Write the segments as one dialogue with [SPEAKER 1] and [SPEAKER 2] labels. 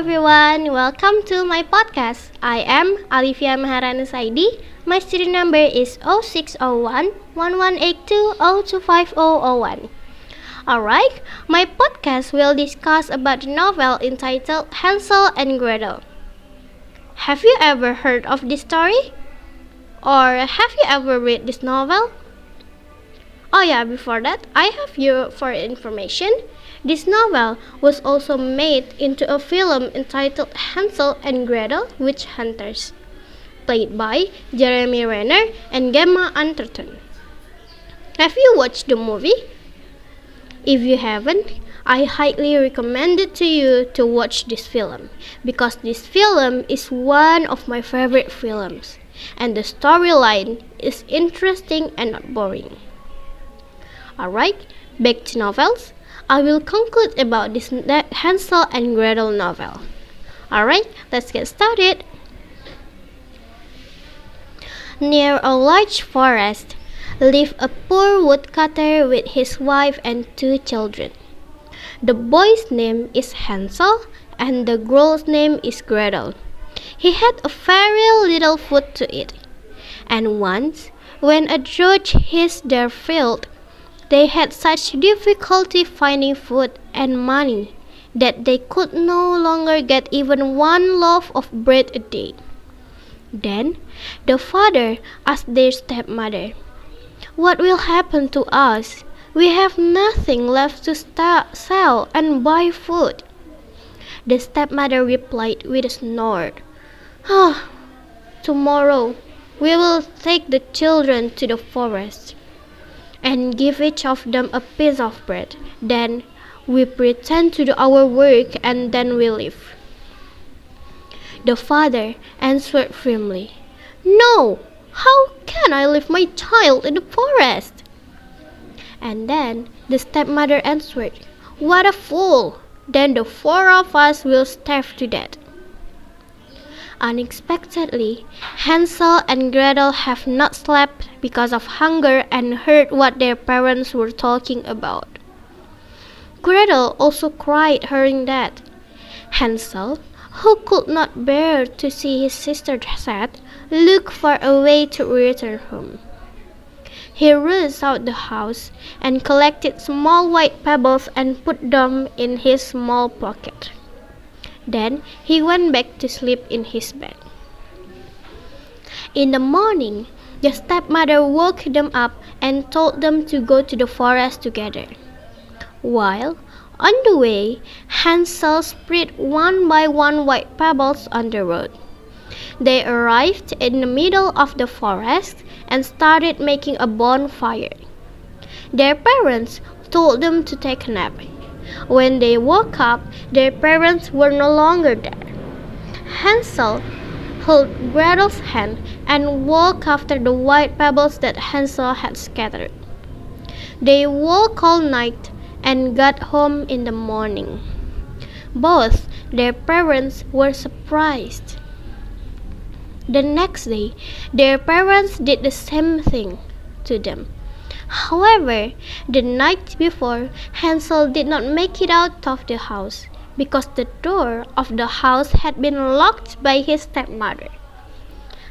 [SPEAKER 1] everyone, welcome to my podcast. I am Alivia Maharani Saidi. My student number is 0601 1182 0250001. Alright, my podcast will discuss about the novel entitled Hansel and Gretel. Have you ever heard of this story? Or have you ever read this novel? Oh yeah, before that, I have you for information. This novel was also made into a film entitled Hansel and Gretel Witch Hunters, played by Jeremy Renner and Gemma Arterton. Have you watched the movie? If you haven't, I highly recommend it to you to watch this film because this film is one of my favorite films and the storyline is interesting and not boring. Alright, back to novels. I will conclude about this Hansel and Gretel novel. Alright, let's get started. Near a large forest lived a poor woodcutter with his wife and two children. The boy's name is Hansel and the girl's name is Gretel. He had a very little food to eat, and once, when a drought hit their field, they had such difficulty finding food and money that they could no longer get even one loaf of bread a day. Then the father asked their stepmother, "What will happen to us? We have nothing left to sell and buy food." The stepmother replied with a snort, "Tomorrow we will take the children to the forest and give each of them a piece of bread. Then we pretend to do our work and then we leave." The father answered firmly, "No! How can I leave my child in the forest?" And then the stepmother answered, "What a fool! Then the four of us will starve to death." Unexpectedly, Hansel and Gretel have not slept because of hunger and heard what their parents were talking about. Gretel also cried hearing that. Hansel, who could not bear to see his sister sad, looked for a way to return home. He rushed out the house and collected small white pebbles and put them in his small pocket. Then he went back to sleep in his bed. In the morning, the stepmother woke them up and told them to go to the forest together. While on the way, Hansel spread one by one white pebbles on the road. They arrived in the middle of the forest and started making a bonfire. Their parents told them to take a nap. When they woke up, their parents were no longer there. Hansel held Gretel's hand and walked after the white pebbles that Hansel had scattered. They walked all night and got home in the morning. Both their parents were surprised. The next day, their parents did the same thing to them. However, the night before, Hansel did not make it out of the house because the door of the house had been locked by his stepmother.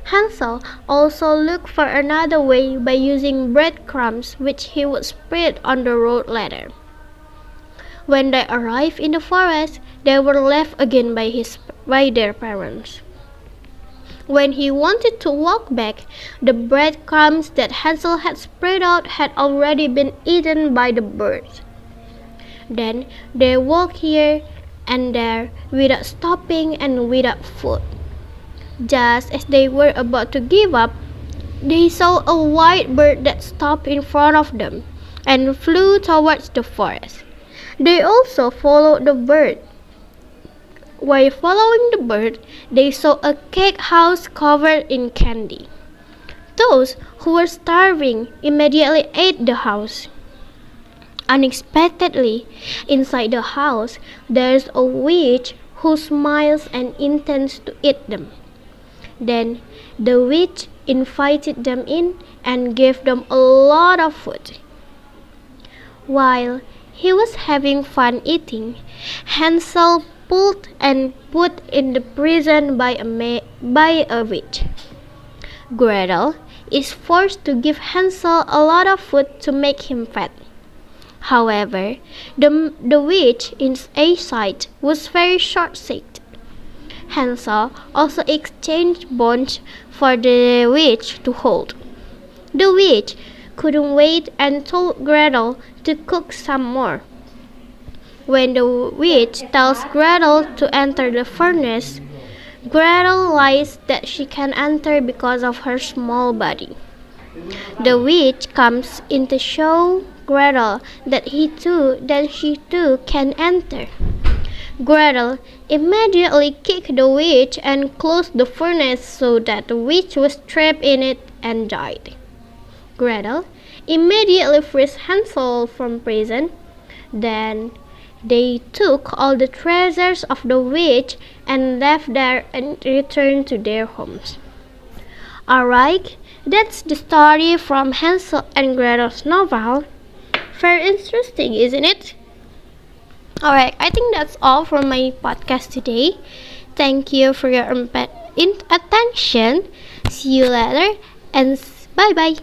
[SPEAKER 1] Hansel also looked for another way by using breadcrumbs which he would spread on the road later. When they arrived in the forest, they were left again by their parents. When he wanted to walk back, the breadcrumbs that Hansel had spread out had already been eaten by the birds. Then they walked here and there without stopping and without food. Just as they were about to give up, they saw a white bird that stopped in front of them and flew towards the forest. They also followed the bird. While following the bird, they saw a cake house covered in candy. Those who were starving immediately ate the house. Unexpectedly, inside the house, there is a witch who smiles and intends to eat them. Then the witch invited them in and gave them a lot of food. While he was having fun eating, Hansel pulled and put in the prison by a witch. Gretel is forced to give Hansel a lot of food to make him fat. However, the witch in a sight was very short-sighted. Hansel also exchanged bones for the witch to hold. The witch couldn't wait and told Gretel to cook some more. When the witch tells Gretel to enter the furnace, Gretel lies that she can enter because of her small body. The witch comes in to show Gretel that she too can enter. Gretel immediately kicked the witch and closed the furnace so that the witch was trapped in it and died. Gretel immediately freed Hansel from prison. Then they took all the treasures of the witch and left there and returned to their homes. Alright, that's the story from Hansel and Gretel's novel. Very interesting, isn't it? Alright, I think that's all for my podcast today. Thank you for your attention. See you later and bye bye.